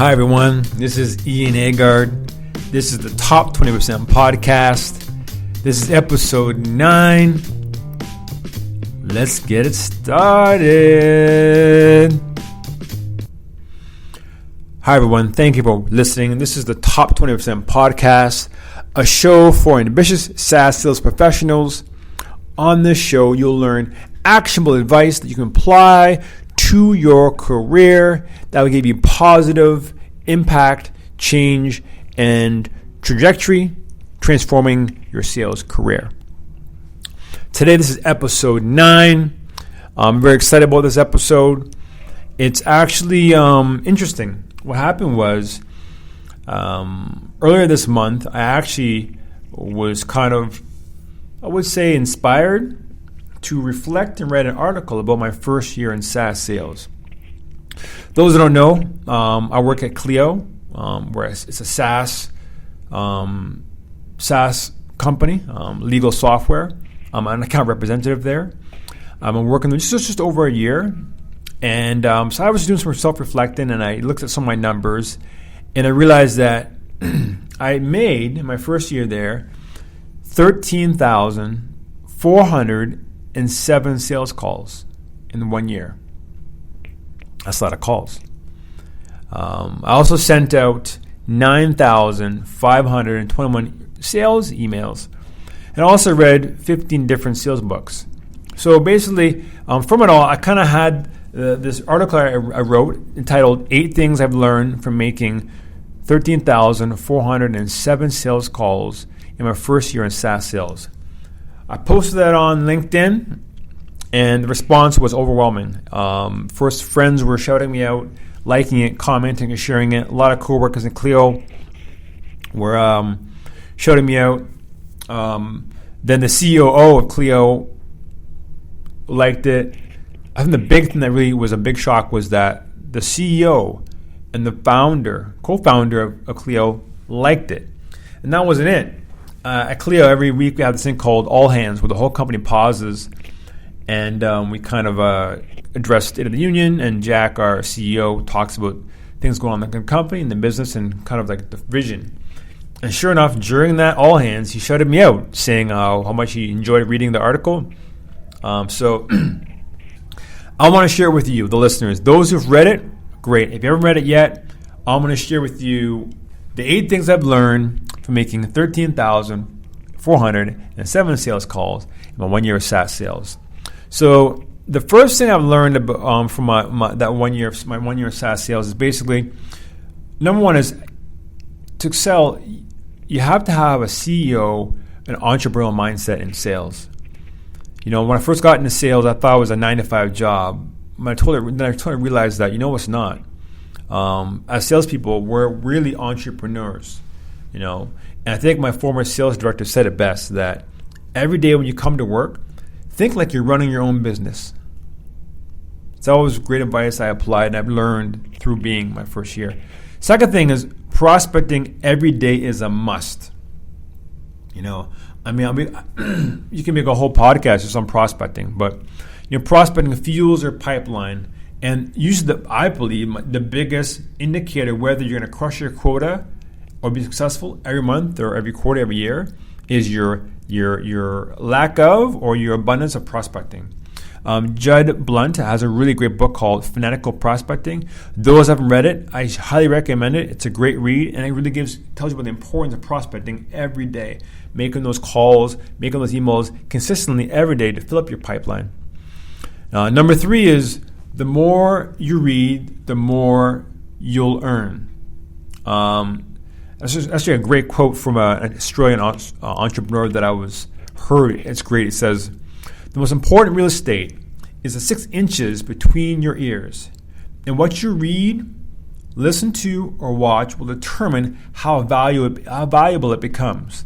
Hi everyone, this is Ian Agard. This is the Top 20% Podcast. This is episode 9. Let's get it started. Hi everyone, thank you for listening. This is the Top 20% Podcast, a show for ambitious SaaS sales professionals. On this show, you'll learn actionable advice that you can apply to your career that will give you positive impact, change, and trajectory, transforming your sales career. Today, this is episode 9. I'm very excited about this episode. It's actually interesting. What happened was earlier this month, I actually was kind of, I would say, inspired to reflect and write an article about my first year in SaaS sales. Those that don't know, I work at Clio, where it's a SaaS company, legal software. I'm an account representative there. I'm working just over a year. And so I was doing some self-reflecting, and I looked at some of my numbers, and I realized that I made, in my first year there, 13,407 sales calls in 1 year. That's a lot of calls. I also sent out 9,521 sales emails, and also read 15 different sales books. So basically, from it all, I kind of had this article I wrote entitled 8 Things I've Learned from Making 13,407 Sales Calls in My First Year in SaaS Sales. I posted that on LinkedIn, and the response was overwhelming. First, friends were shouting me out, liking it, commenting, and sharing it. A lot of coworkers in Clio were shouting me out. Then the COO of Clio liked it. I think the big thing that really was a big shock was that the CEO and the co-founder of Clio liked it. And that wasn't it. At Clio, every week we have this thing called All Hands, where the whole company pauses, and we kind of address State of the Union, and Jack, our CEO, talks about things going on in the company and the business and kind of like the vision. And sure enough, during that All Hands, he shouted me out, saying how much he enjoyed reading the article. So I want to share with you, the listeners, those who've read it, great. If you haven't read it yet, I'm going to share with you the 8 things I've learned from making 13,407 sales calls in my 1 year of SaaS sales. So the first thing I've learned about, from my 1 year of SaaS sales is basically, number one is to excel, you have to have a CEO, an entrepreneurial mindset in sales. You know, when I first got into sales, I thought it was a 9-to-5 job. I totally realized that, it's not. As salespeople, we're really entrepreneurs, And I think my former sales director said it best, that every day when you come to work, think like you're running your own business. It's always great advice I applied and I've learned through being my first year. Second thing is prospecting every day is a must. You can make a whole podcast just on prospecting, but prospecting fuels your pipeline, and usually I believe the biggest indicator whether you're going to crush your quota or be successful every month or every quarter, every year, is your lack of or your abundance of prospecting. Judd Blunt has a really great book called Fanatical Prospecting. Those who haven't read it, I highly recommend it. It's a great read, and it really tells you about the importance of prospecting every day, making those calls, making those emails consistently every day to fill up your pipeline. Number 3 is the more you read, the more you'll earn. That's actually a great quote from an Australian entrepreneur that I heard. It's great. It says, "The most important real estate is the 6 inches between your ears. And what you read, listen to, or watch will determine how valuable it becomes."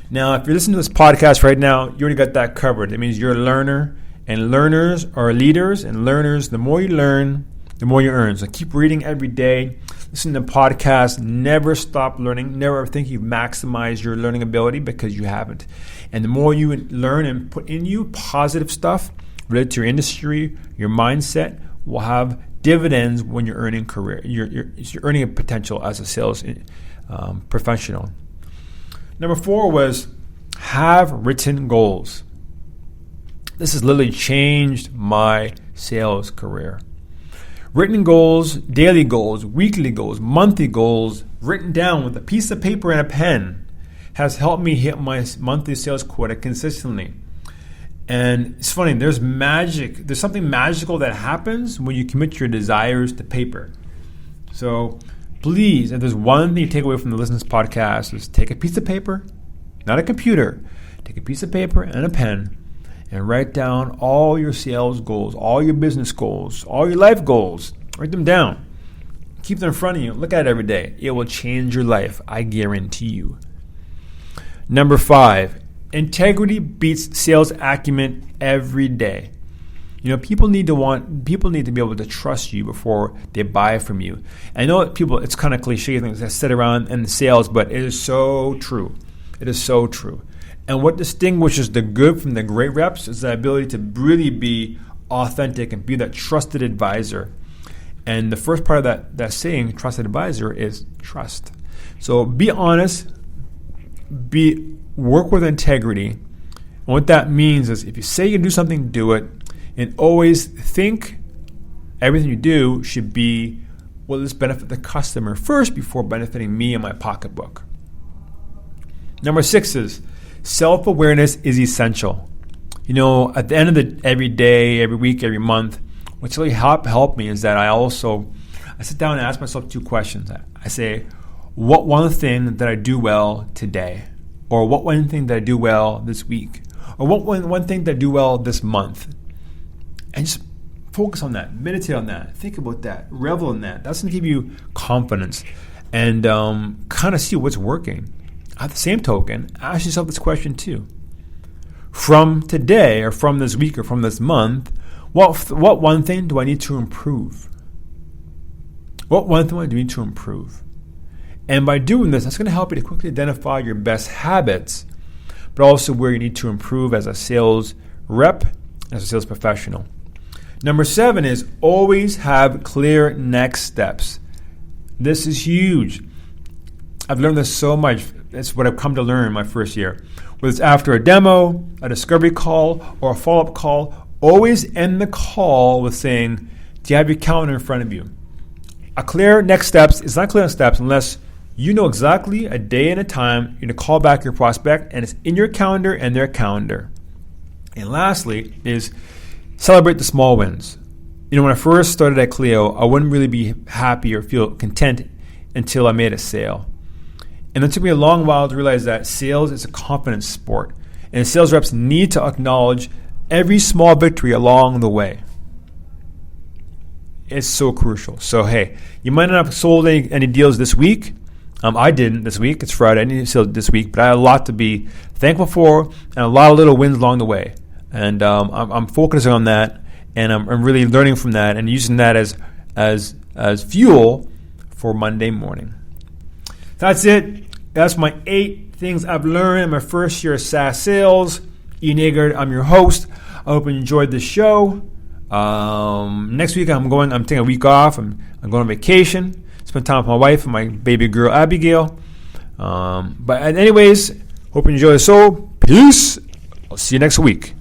Now, if you're listening to this podcast right now, you already got that covered. It means you're a learner, and learners are leaders, and learners, the more you learn, the more you earn. So keep reading every day. Listen to podcasts. Never stop learning. Never ever think you've maximized your learning ability, because you haven't. And the more you learn and put in you positive stuff related to your industry, your mindset, will have dividends when you're earning career. You're earning a potential as a sales professional. Number 4 was have written goals. This has literally changed my sales career. Written goals, daily goals, weekly goals, monthly goals, written down with a piece of paper and a pen, has helped me hit my monthly sales quota consistently. And it's funny, there's something magical that happens when you commit your desires to paper. So please, if there's one thing you take away from the Listen to This podcast, is take a piece of paper, not a computer, take a piece of paper and a pen, and write down all your sales goals, all your business goals, all your life goals. Write them down. Keep them in front of you. Look at it every day. It will change your life, I guarantee you. Number 5, integrity beats sales acumen every day. People need to be able to trust you before they buy from you. I know it's kind of cliche things that sit around in sales, but it is so true. It is so true. And what distinguishes the good from the great reps is the ability to really be authentic and be that trusted advisor. And the first part of that saying, trusted advisor, is trust. So be honest, work with integrity. And what that means is if you say you can do something, do it. And always think everything you do should be, will this benefit the customer first before benefiting me and my pocketbook? Number 6 is self-awareness is essential. At the end of every day, every week, every month, what's really helped me is that I sit down and ask myself 2 questions. I say, what one thing that I do well today? Or what one thing that I do well this week? Or what one thing that I do well this month? And just focus on that, meditate on that, think about that, revel in that. That's going to give you confidence and kind of see what's working. At the same token, ask yourself this question too. From today, or from this week, or from this month, what one thing do I need to improve? What one thing do I need to improve? And by doing this, that's going to help you to quickly identify your best habits, but also where you need to improve as a sales rep, as a sales professional. Number 7 is always have clear next steps. This is huge. I've learned this so much. It's what I've come to learn in my first year. Whether it's after a demo, a discovery call, or a follow-up call, always end the call with saying, do you have your calendar in front of you? A clear next steps is not clear next steps unless you know exactly a day and a time you're going to call back your prospect, and it's in your calendar and their calendar. And lastly is celebrate the small wins. When I first started at Clio, I wouldn't really be happy or feel content until I made a sale. And it took me a long while to realize that sales is a confidence sport, and sales reps need to acknowledge every small victory along the way. It's so crucial. So hey, you might not have sold any deals this week. I didn't this week. It's Friday. I didn't sell this week, but I had a lot to be thankful for and a lot of little wins along the way. And I'm focusing on that, and I'm really learning from that and using that as fuel for Monday morning. That's it. That's my 8 things I've learned in my first year of SaaS sales. Ian Eggert, I'm your host. I hope you enjoyed the show. Next week I'm taking a week off. I'm going on vacation. Spend time with my wife and my baby girl Abigail. But anyways, hope you enjoy the show. Peace. I'll see you next week.